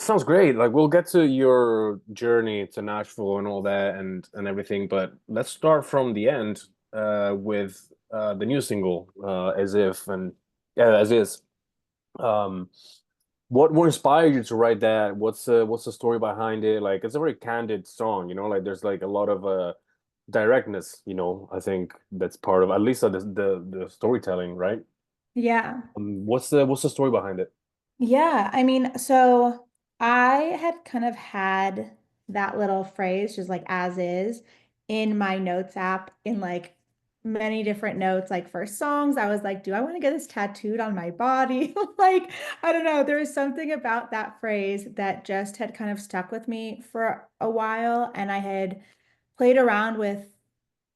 Sounds great. Like we'll get to your journey to Nashville and all that and everything, but let's start from the end with the new single, As If and yeah, As Is. Um, what inspired you to write that? What's the story behind it? Like it's a very candid song, you know, like there's like a lot of directness, you know, I think that's part of at least the storytelling, right? Yeah. What's the story behind it? Yeah. I mean, so I had kind of had that little phrase, just like as is, in my notes app in like many different notes. Like for songs, I was like, do I want to get this tattooed on my body? Like, I don't know. There was something about that phrase that just had kind of stuck with me for a while. And I had played around with,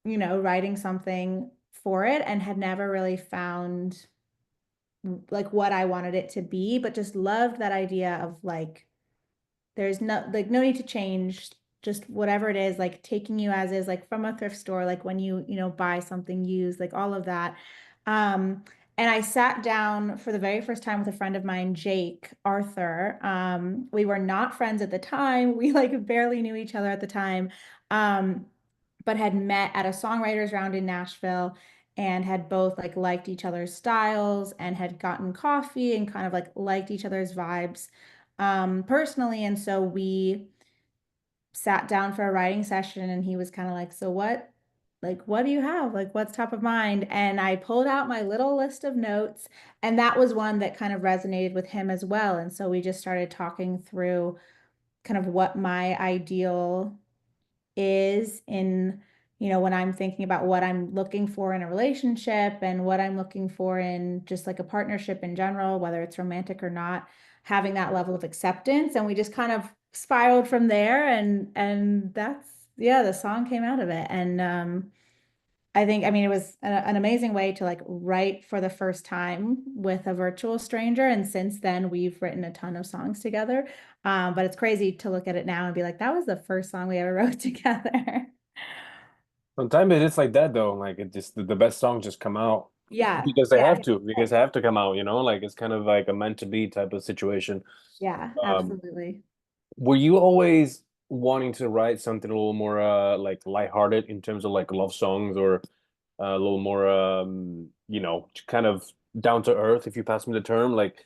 writing something for it and had never really found like what I wanted it to be, but just loved that idea of like there's no need to change, just whatever it is, like taking you as is, like from a thrift store, like when you buy something used, like all of that. Um, and I sat down for the very first time with a friend of mine, Jake Arthur. We were not friends at the time. We like barely knew each other at the time. Um, but had met at a songwriters round in Nashville and had both like liked each other's styles and had gotten coffee and kind of like liked each other's vibes personally. And so we sat down for a writing session and he was kind of like, so what do you have? Like, what's top of mind? And I pulled out my little list of notes, and that was one that kind of resonated with him as well. And so we just started talking through kind of what my ideal is in, when I'm thinking about what I'm looking for in a relationship and what I'm looking for in just like a partnership in general, whether it's romantic or not, having that level of acceptance. And we just kind of spiraled from there and that's yeah, the song came out of it. And I mean, it was an amazing way to like write for the first time with a virtual stranger. And since then, we've written a ton of songs together. But it's crazy to look at it now and be like, that was the first song we ever wrote together. Sometimes it is like that though. Like it just the best songs just come out Yeah, because they yeah, have to, because they have to come out, you know, like it's kind of like a meant to be type of situation. yeah, Um, absolutely. were you always wanting to write something a little more like lighthearted in terms of like love songs or a little more you know, kind of down to earth, if you pass me the term? Like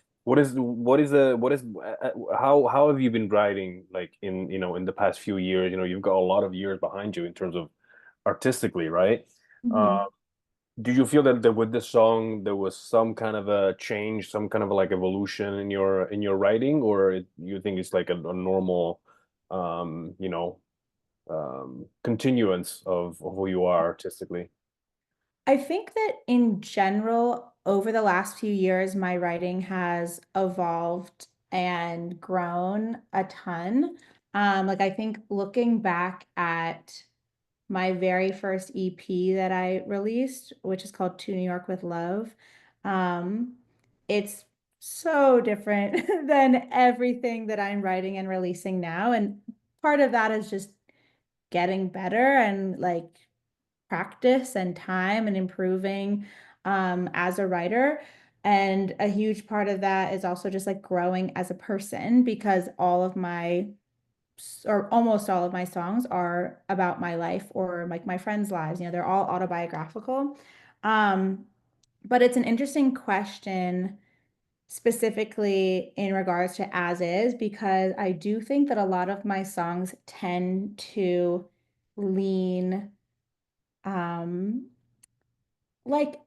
how have you been writing like in, you know, in the past few years? You know, you've got a lot of years behind you in terms of artistically, right? Uh, Mhm. do you feel that with this song there was some kind of a change, some kind of like evolution in your writing, or you think it's like a normal, you know, continuance of who you are artistically? I think that in general, over the last few years, my writing has evolved and grown a ton. Like I think looking back at my very first EP that I released, which is called To New York with Love. Um, it's so different than everything that I'm writing and releasing now. And part of that is just getting better and like practice and time and improving as a writer. And a huge part of that is also just like growing as a person because all of my or almost all of my songs are about my life or like my friends' lives. They're all autobiographical. Um, but it's an interesting question specifically in regards to as is, because I do think that a lot of my songs tend to lean um like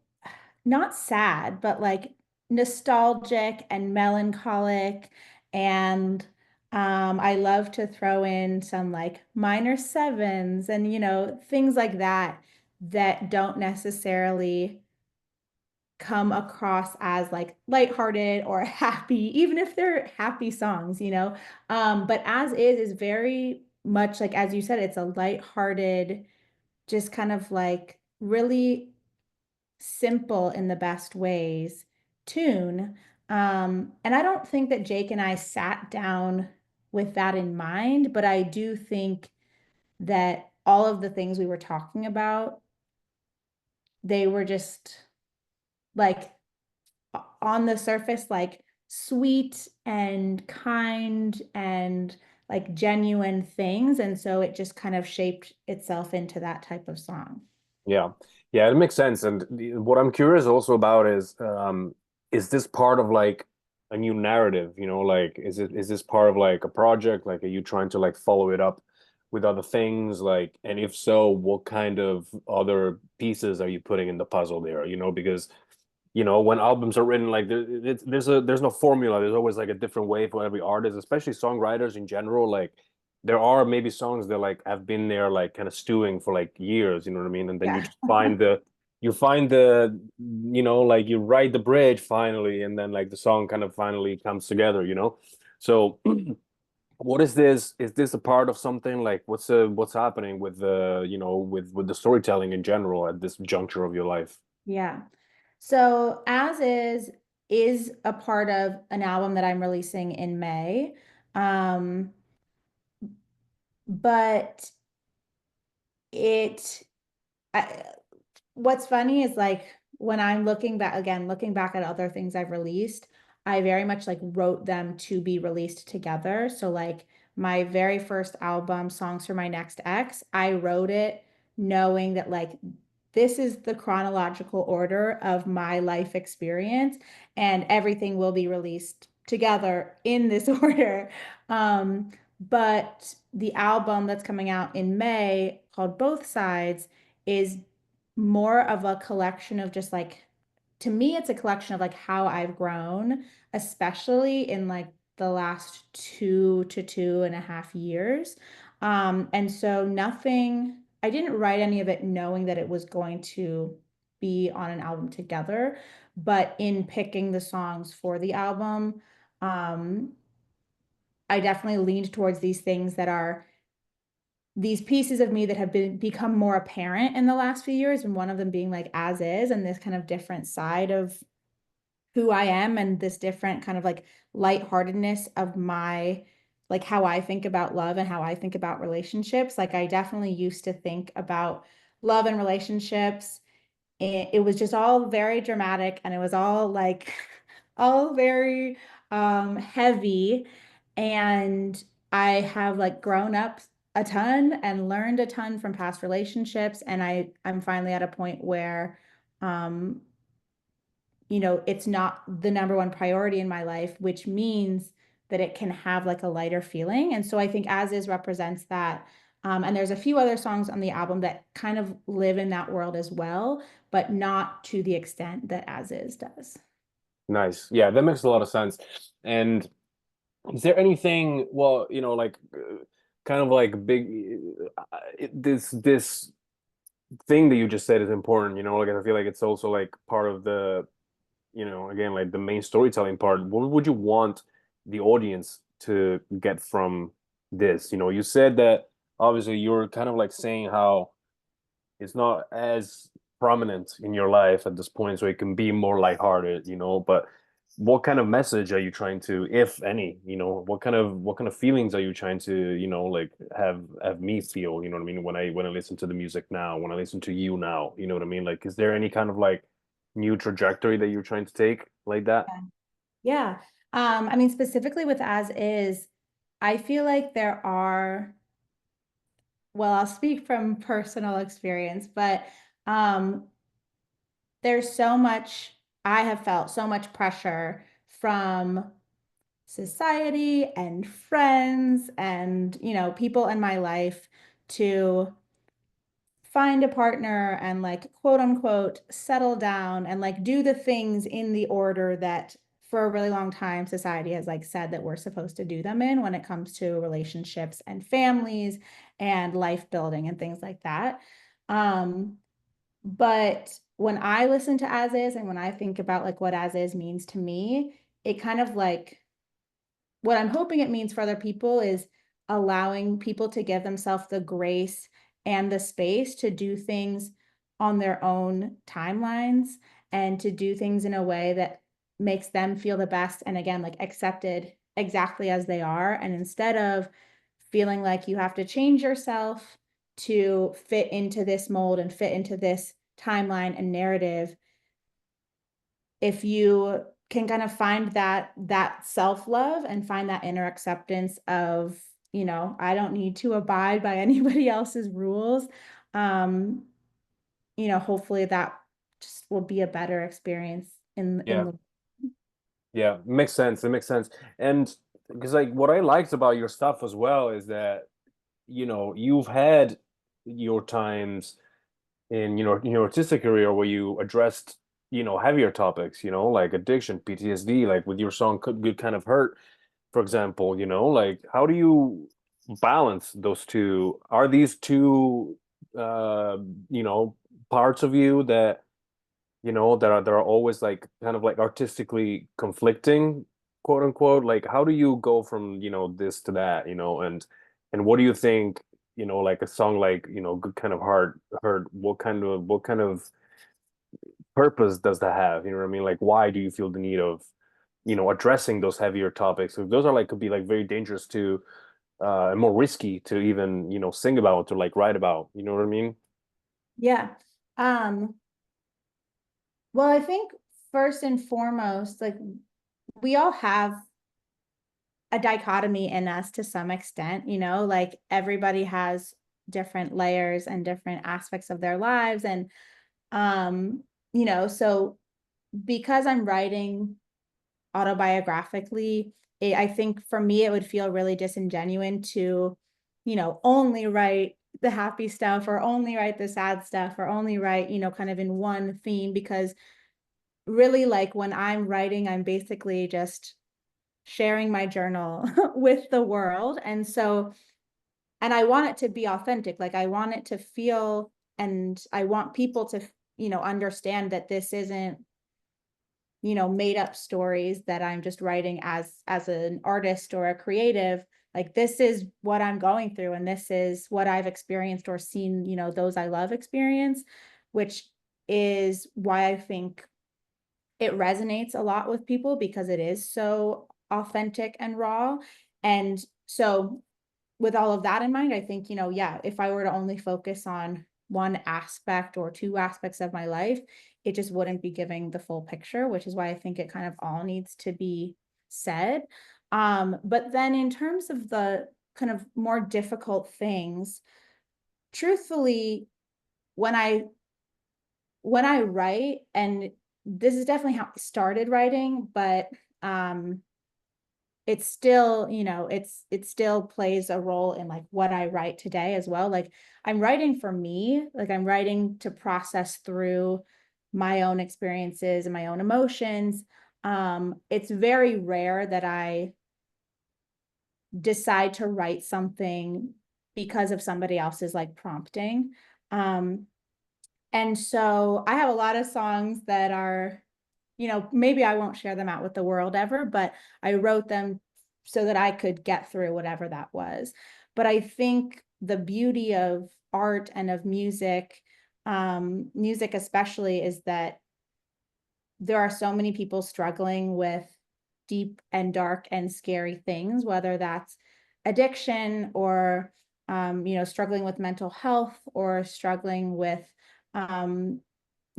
not sad, but like nostalgic and melancholic. And I love to throw in some like minor sevens and, things like that that don't necessarily come across as like lighthearted or happy, even if they're happy songs. But as is very much like, as you said, it's a lighthearted, just kind of like really simple in the best ways tune. And I don't think that Jake and I sat down with that in mind, but I do think that all of the things we were talking about, they were just like on the surface, like sweet and kind and like genuine things. And so it just kind of shaped itself into that type of song. Yeah. Yeah, it makes sense. And what I'm curious also about is this part of like a new narrative, you know, like is this part of like a project? Like are you trying to like follow it up with other things? Like, and if so, what kind of other pieces are you putting in the puzzle there? You know, because when albums are written, like there's no formula. There's always like a different way for every artist, especially songwriters in general. Like there are maybe songs that like have been there like kind of stewing for like years, you know what I mean? And then you Yeah. just find the like you write the bridge finally, and then like the song kind of finally comes together, you know? So what is this? Is this a part of something? Like what's happening with with the storytelling in general at this juncture of your life? Yeah. So As is a part of an album that I'm releasing in May. Um, but it I, what's funny is like when I'm looking back at other things I've released, I very much like wrote them to be released together. So like my very first album, Songs for My Next Ex, I wrote it knowing that like this is the chronological order of my life experience and everything will be released together in this order. But the album that's coming out in May called Both Sides is more of a collection of just like, to me, it's a collection of like how I've grown, especially in like the last 2 to 2.5 years. And so I didn't write any of it knowing that it was going to be on an album together, but in picking the songs for the album, um, I definitely leaned towards these things that are these pieces of me that have become more apparent in the last few years, and one of them being like As Is, and this kind of different side of who I am, and this different kind of like lightheartedness of my like how I think about love and how I think about relationships. Like I definitely used to think about love and relationships, it was just all very dramatic, and it was all like all very heavy. And I have like grown up a ton and learned a ton from past relationships, and I'm finally at a point where um it's not the number one priority in my life, which means that it can have like a lighter feeling. And so I think As Is represents that. And there's a few other songs on the album that kind of live in that world as well, but not to the extent that As Is does. Nice. Yeah, that makes a lot of sense. And is there anything, well, like kind of like big, this thing that you just said is important, like I feel like it's also like part of the, again, like the main storytelling part. What would you want the audience to get from this? You said that obviously you're kind of like saying how it's not as prominent in your life at this point, so it can be more lighthearted, but what kind of message are you trying to, if any, what kind of feelings are you trying to, like have me feel, you know what I mean, when I listen to the music now, when I listen to you now, you know what I mean? Like, is there any kind of like new trajectory that you're trying to take like that? Yeah. Yeah. I mean, specifically with As Is, I feel like well, I'll speak from personal experience, but um, there's so much, I have felt so much pressure from society and friends and, people in my life to find a partner and like quote unquote settle down and like do the things in the order that for a really long time society has like said that we're supposed to do them in when it comes to relationships and families and life building and things like that. Um, but when I listen to As Is and when I think about like what As Is means to me, it kind of like what I'm hoping it means for other people is allowing people to give themselves the grace and the space to do things on their own timelines and to do things in a way that makes them feel the best and again like accepted exactly as they are, and instead of feeling like you have to change yourself to fit into this mold and fit into this timeline and narrative, if you can kind of find that self-love and find that inner acceptance of, I don't need to abide by anybody else's rules. Um, hopefully that just will be a better experience in Yeah. the. Yeah, makes sense. It makes sense. And because like what I liked about your stuff as well is that, you've had your times in your artistic career where you addressed, heavier topics, like addiction, PTSD, like with your song Good Kind of Hurt, for example, like how do you balance those two? Are these two uh, you know, parts of you that that are always like kind of like artistically conflicting, quote unquote? Like how do you go from, this to that, and what do you think, like a song like, Good Kind of Hurt, what kind of purpose does that have? You know what I mean? Like why do you feel the need of, addressing those heavier topics? So those are like could be like very dangerous to and more risky to even, sing about or like write about. You know what I mean? Yeah. Um, well, I think first and foremost, like we all have a dichotomy in us to some extent, like everybody has different layers and different aspects of their lives. And, so because I'm writing autobiographically, I think for me, it would feel really disingenuous to, only write the happy stuff or only write the sad stuff or only write, kind of in one theme, because really like when I'm writing, I'm basically just sharing my journal with the world. And I want it to be authentic. Like I want it to feel, and I want people to, understand that this isn't, made up stories that I'm just writing as an artist or a creative. Like this is what I'm going through and this is what I've experienced or seen, those I love experience, which is why I think it resonates a lot with people because it is so authentic and raw. And so with all of that in mind, I think, yeah, if I were to only focus on one aspect or two aspects of my life, it just wouldn't be giving the full picture, which is why I think it kind of all needs to be said. But then in terms of the kind of more difficult things, truthfully, when I write, and this is definitely how I started writing, but um it's still, it still plays a role in like what I write today as well. Like I'm writing for me, like I'm writing to process through my own experiences and my own emotions. It's very rare that I decide to write something because of somebody else's like prompting. Um, and so I have a lot of songs that are, maybe I won't share them out with the world ever, but I wrote them so that I could get through whatever that was. But I think the beauty of art and of music, music especially, is that there are so many people struggling with deep and dark and scary things, whether that's addiction or, struggling with mental health or struggling with, um,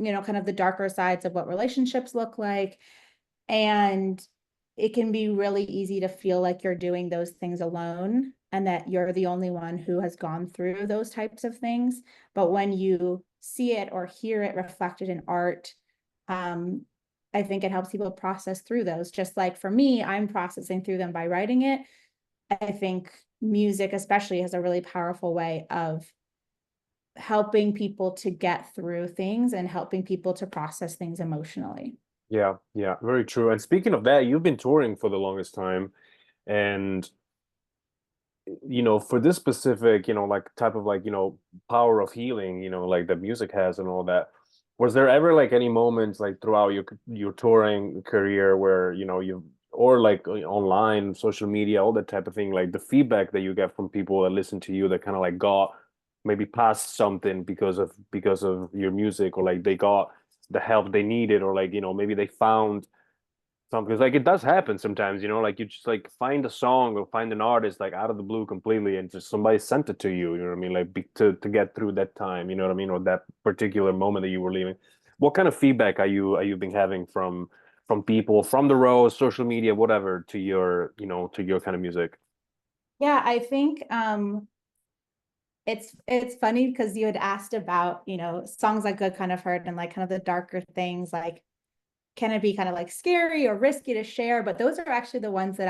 kind of the darker sides of what relationships look like. And it can be really easy to feel like you're doing those things alone and that you're the only one who has gone through those types of things. But when you see it or hear it reflected in art, um, I think it helps people process through those. Just like for me, I'm processing through them by writing it. I think music, especially, has a really powerful way of helping people to get through things and helping people to process things emotionally. Yeah, yeah, very true. And speaking of that, you've been touring for the longest time, and for this specific, like type of like, power of healing, like that music has and all that. Was there ever like any moments like throughout your touring career where, you or like online, social media, all that type of thing, like the feedback that you get from people that listen to you that kind of like got maybe past something because of your music, or like they got the help they needed, or like, maybe they found something, because like it does happen sometimes, like you just like find a song or find an artist like out of the blue completely, and just somebody sent it to you, you know what I mean, like to get through that time, you know what I mean, or that particular moment that you were leaving. What kind of feedback are you been having from from people, from the road, social media, whatever, to your, to your kind of music? Yeah, I think it's funny because you had asked about, songs like Good Kind of Hurt and like kind of the darker things, like can it be kind of like scary or risky to share? But those are actually the ones that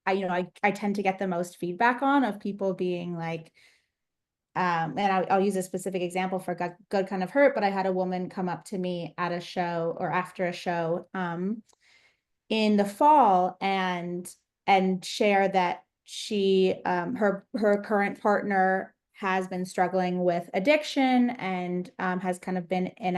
I tend to get the most feedback on, of people being like, and I'll use a specific example for Good Kind of Hurt, but I had a woman come up to me at a show or after a show, in the fall, and share that her current partner has been struggling with addiction, and has kind of been in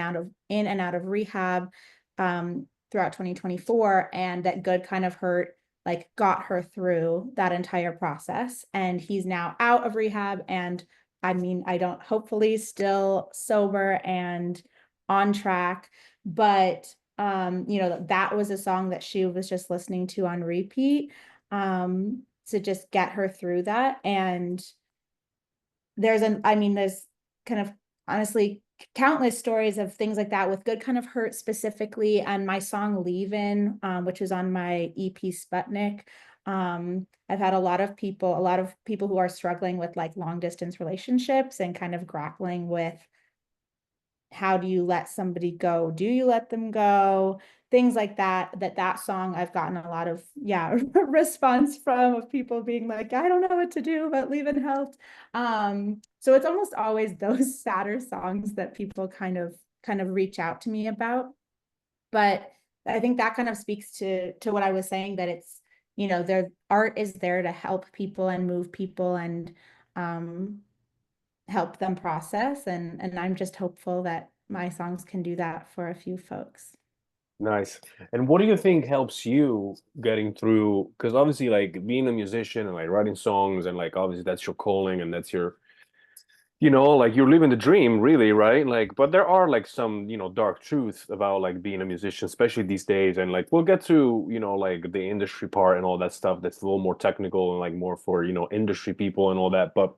and out of rehab throughout 2024, and that Good Kind of Hurt like got her through that entire process, and he's now out of rehab, and I mean, I don't, hopefully still sober and on track, but that was a song that she was just listening to on repeat, to just get her through that. And there's kind of honestly countless stories of things like that with Good Kind of Hurt specifically, and my song Leavin', which is on my EP Sputnik. I've had a lot of people who are struggling with like long distance relationships and kind of grappling with, how do you let somebody go? Do you let them go? Things like that. That song I've gotten a lot of, yeah, response from, of people being like, I don't know what to do, but leaving helped. So it's almost always those sadder songs that people kind of reach out to me about. But I think that kind of speaks to what I was saying, that it's, their art is there to help people and move people, and um help them process, and I'm just hopeful that my songs can do that for a few folks. Nice. And what do you think helps you getting through? Because obviously, like being a musician and like writing songs, and like obviously that's your calling and that's your, like you're living the dream, really, right? Like, but there are like some, dark truths about like being a musician, especially these days. And like we'll get to, like the industry part and all that stuff that's a little more technical and like more for, industry people and all that. But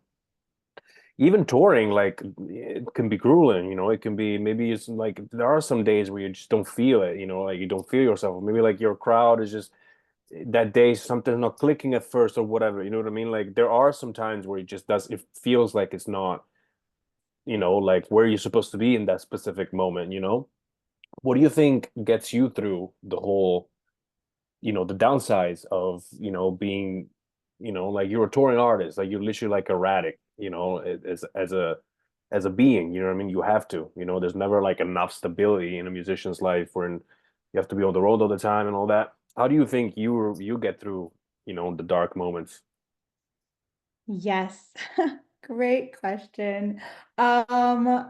even touring, like it can be grueling, it can be, maybe it's like there are some days where you just don't feel it, like you don't feel yourself. Maybe like your crowd is just that day something's not clicking at first or whatever, you know what I mean? Like there are some times where it feels like it's not, like where you're supposed to be in that specific moment. What do you think gets you through the whole, the downsides of, being, like you're a touring artist, like you're literally like erratic, as a being, you know what I mean? You have to, there's never like enough stability in a musician's life when you have to be on the road all the time and all that. How do you think you get through, the dark moments? Yes. Great question. Um,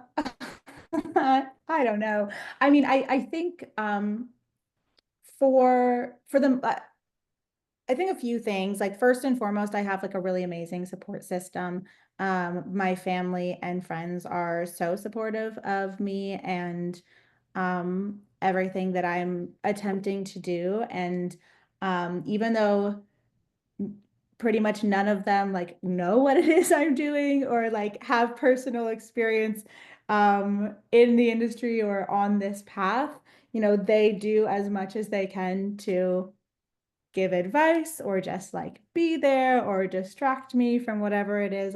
I don't know. I mean, I think for them, I think a few things. Like first and foremost, I have like a really amazing support system. My family and friends are so supportive of me and everything that I'm attempting to do. And even though pretty much none of them like know what it is I'm doing or like have personal experience in the industry or on this path, they do as much as they can to give advice or just like be there or distract me from whatever it is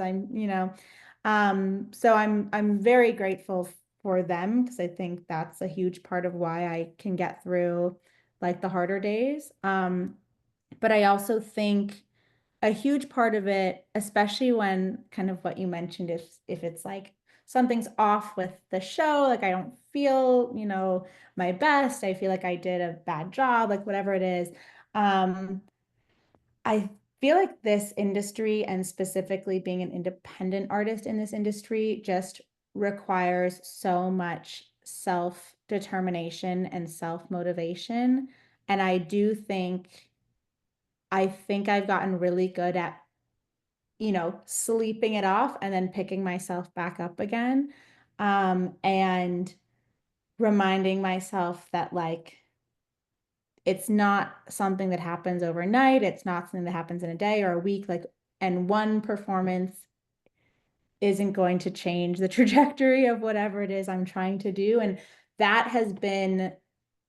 so I'm very grateful for them, because I think that's a huge part of why I can get through like the harder days. But I also think a huge part of it, especially when kind of what you mentioned, if it's like something's off with the show, like I don't feel, my best, I feel like I did a bad job, like whatever it is. I feel like this industry, and specifically being an independent artist in this industry, just requires so much self-determination and self-motivation. And I think I've gotten really good at, sleeping it off and then picking myself back up again. And reminding myself that like it's not something that happens overnight. It's not something that happens in a day or a week. Like, and one performance isn't going to change the trajectory of whatever it is I'm trying to do. And that has been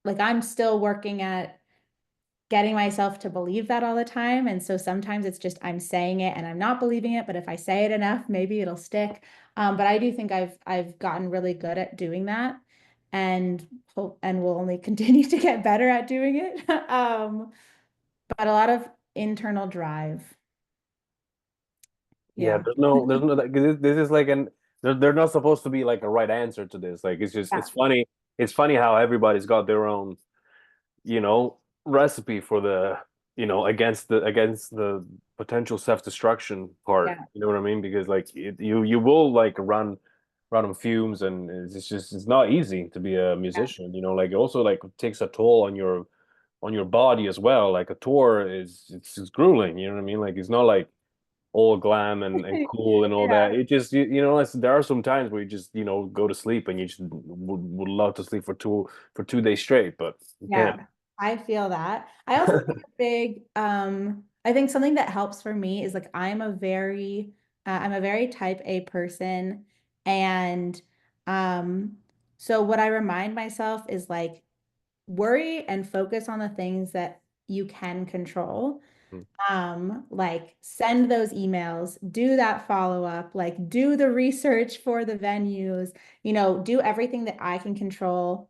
like I'm still working at getting myself to believe that all the time. And so sometimes it's just I'm saying it and I'm not believing it, but if I say it enough, maybe it'll stick. But I do think I've gotten really good at doing that and hope and will only continue to get better at doing it. But a lot of internal drive. Yeah, Yeah. there's no like, this is like an there's not supposed to be like a right answer to this. Like it's just Yeah. it's funny how everybody's got their own, recipe for the, against the potential self-destruction part. Yeah. You know what I mean? Because like you will like run on fumes, and it's not easy to be a Yeah. musician. Like it also like takes a toll on your body as well. Like a tour it's grueling. You know what I mean? Like it's not like all glam and cool and all that. Yeah. It just there are some times where you just go to sleep and you just would love to sleep for 2 days straight, but you can't. Yeah, I feel that. I also think a big, I think something that helps for me is like I'm a very type A person. And so what I remind myself is like worry and focus on the things that you can control. Like send those emails, do that follow up, like do the research for the venues, do everything that I can control.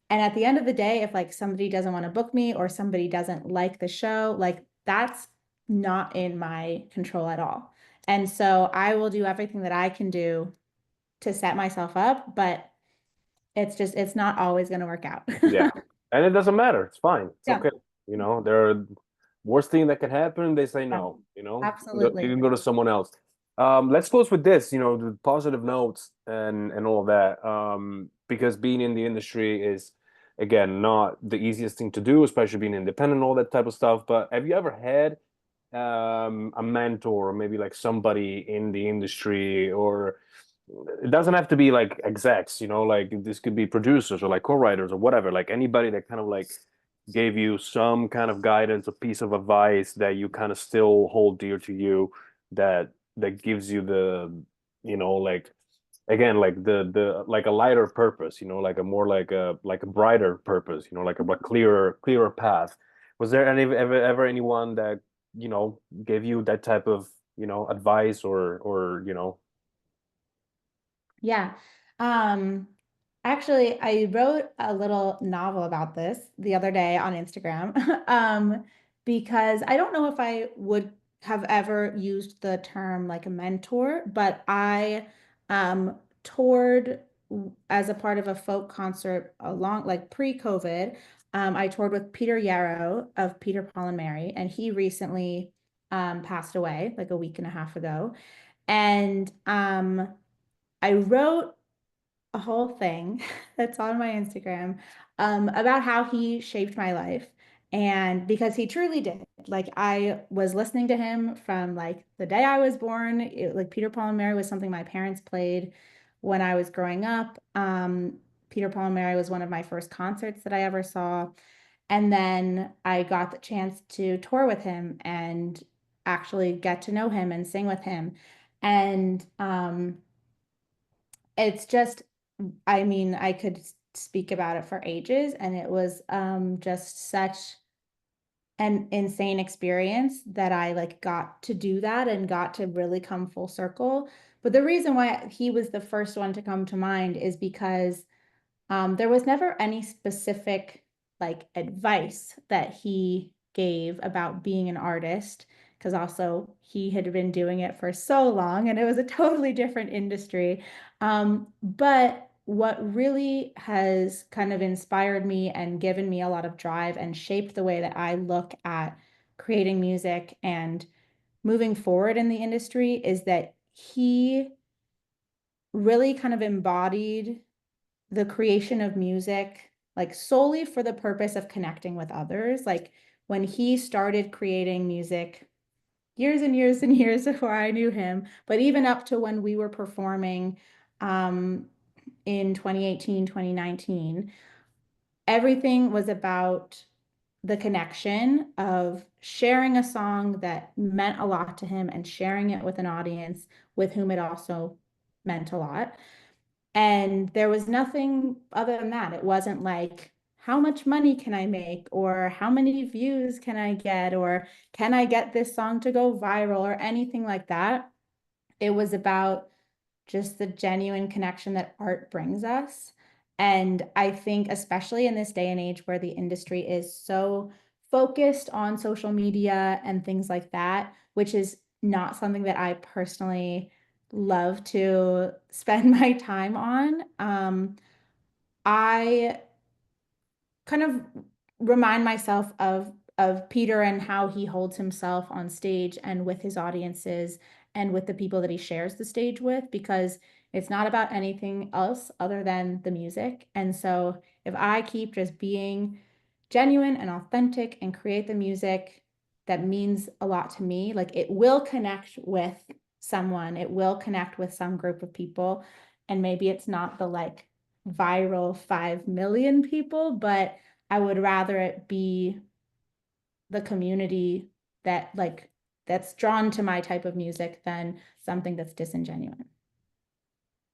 And at the end of the day, if like somebody doesn't want to book me or somebody doesn't like the show, like that's not in my control at all. And so I will do everything that I can do to set myself up, but it's not always going to work out. Yeah. And it doesn't matter. It's fine. It's Yeah, okay. There are worst thing that can happen. They say yeah, no, you absolutely. can go to someone else. Let's close with this, the positive notes and all of that. Because being in the industry is, again, not the easiest thing to do, especially being independent, all that type of stuff. But have you ever had a mentor, or maybe like somebody in the industry, or it doesn't have to be like execs, like this could be producers or like co-writers or whatever, like anybody that kind of like gave you some kind of guidance, a piece of advice that you kind of still hold dear to you, that gives you the, like, again, like the like a lighter purpose, like a more like a brighter purpose, like a clearer path. Was there ever anyone that gave you that type of advice, or Yeah. Um, Actually, I wrote a little novel about this the other day on Instagram. Because I don't know if I would have ever used the term like a mentor, but I toured as a part of a folk concert along like pre-COVID. I toured with Peter Yarrow of Peter, Paul and Mary, and he recently passed away like a week and a half ago. And I wrote a whole thing that's on my Instagram about how he shaped my life. And because he truly did. Like I was listening to him from like the day I was born. Like Peter, Paul and Mary was something my parents played when I was growing up. Peter, Paul and Mary was one of my first concerts that I ever saw. And then I got the chance to tour with him and actually get to know him and sing with him. And it's just, I mean, I could speak about it for ages, and it was just such an insane experience that I like got to do that and got to really come full circle. But the reason why he was the first one to come to mind is because there was never any specific like advice that he gave about being an artist, because also he had been doing it for so long and it was a totally different industry. But what really has kind of inspired me and given me a lot of drive and shaped the way that I look at creating music and moving forward in the industry is that he really kind of embodied the creation of music like solely for the purpose of connecting with others. Like when he started creating music years and years and years before I knew him, but even up to when we were performing um, in 2018, 2019, everything was about the connection of sharing a song that meant a lot to him and sharing it with an audience with whom it also meant a lot. And there was nothing other than that. It wasn't like how much money can I make, or how many views can I get, or can I get this song to go viral, or anything like that. It was about just the genuine connection that art brings us. And I think, especially in this day and age where the industry is so focused on social media and things like that, which is not something that I personally love to spend my time on. I kind of remind myself of Peter and how he holds himself on stage and with his audiences and with the people that he shares the stage with, because it's not about anything else other than the music. And so if I keep just being genuine and authentic and create the music that means a lot to me, like it will connect with someone, it will connect with some group of people. And maybe it's not the like viral 5 million people, but I would rather it be the community that like that's drawn to my type of music than something that's disingenuous.